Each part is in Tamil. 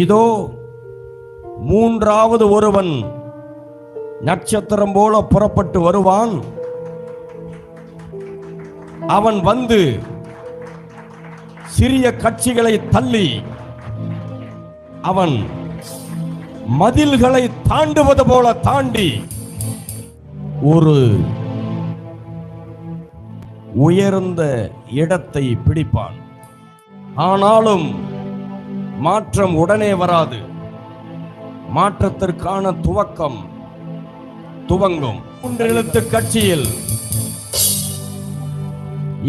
இதோ மூன்றாவது ஒருவன் நட்சத்திரம் போல புறப்பட்டு வருவான். அவன் வந்து சிறிய கட்சிகளை தள்ளி அவன் மதில்களை தாண்டுவது போல தாண்டி ஒரு உயர்ந்த இடத்தை பிடிப்பான். ஆனாலும் மாற்றம் உடனே வராது. மாற்றத்திற்கான துவங்கும். 3 எழுத்து கட்சியில்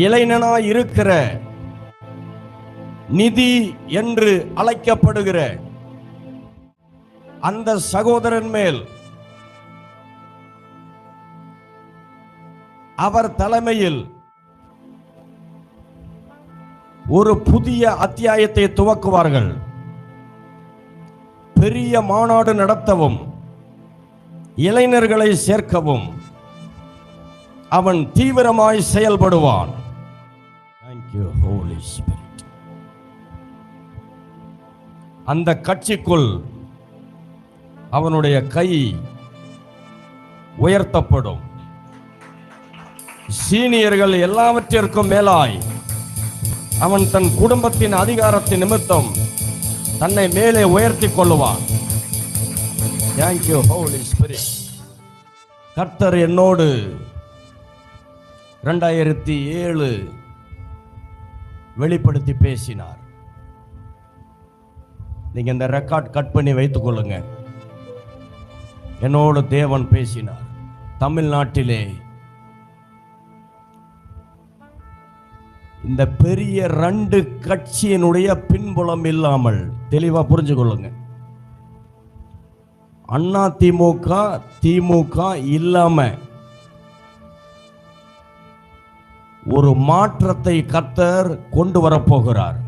இளைஞனாய் இருக்கிற நிதி என்று அழைக்கப்படுகிற அந்த சகோதரன் மேல் அவர் தலைமையில் ஒரு புதிய அத்தியாயத்தை துவக்குவார்கள். பெரிய மாநாடு நடத்தவும் இளைஞர்களை சேர்க்கவும் அவன் தீவிரமாய் செயல்படுவான். Thank you, Holy Spirit. அந்த கட்சிக்குள் அவனுடைய கை உயர்த்தப்படும். சீனியர்கள் எல்லாவற்றிற்கும் மேலாய் அவன் தன் குடும்பத்தின் அதிகாரத்தின் நிமித்தம் தன்னை மேலே உயர்த்தி கொள்ளுவான். Thank you, Holy Spirit. கர்த்தர் என்னோடு 2007 வெளிப்படுத்தி பேசினார். நீங்க இந்த ரெக்கார்ட் கட் பண்ணி வைத்துக் கொள்ளுங்க. என்னோடு தேவன் பேசினார். தமிழ்நாட்டிலே இந்த பெரிய 2 கட்சியினுடைய பின்புலம் இல்லாமல், தெளிவா புரிஞ்சு கொள்ளுங்க, அண்ணா திமுக இல்லாம ஒரு மாற்றத்தை கர்த்தர் கொண்டு வரப்போகிறார்.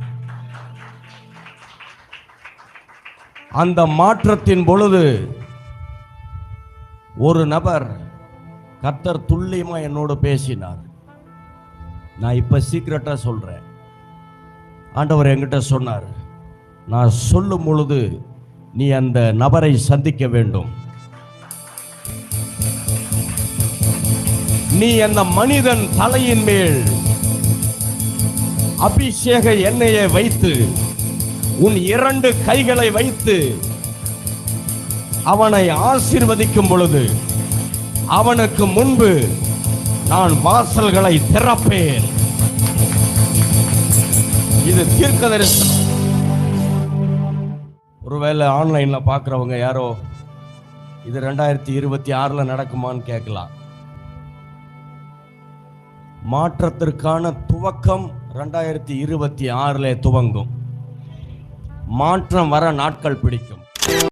அந்த மாற்றத்தின் பொழுது ஒரு நபர் கர்த்தர் துல்லியமா என்னோடு பேசினார். நான் இப்ப சீக்கிரட்டா சொல்றேன். ஆண்டவர் என்கிட்ட சொன்னார், நான் சொல்லும் பொழுது நீ அந்த நபரை சந்திக்க வேண்டும். நீ அந்த மனிதன் தலையின் மேல் அபிஷேக எண்ணெயை வைத்து உன் 2 கைகளை வைத்து அவனை ஆசீர்வதிக்கும் பொழுது அவனுக்கு முன்பு நான் வாசல்களை திறப்பேன். இது தீர்க்கதரிசனம். ஒருவேளை ஆன்லைன்ல பார்க்கிறவங்க யாரோ இது 2026 நடக்குமான்னு கேட்கலாம். மாற்றத்திற்கான துவக்கம் 2026 துவங்கும். மாற்றம் வர நாட்கள் பிடிக்கும்.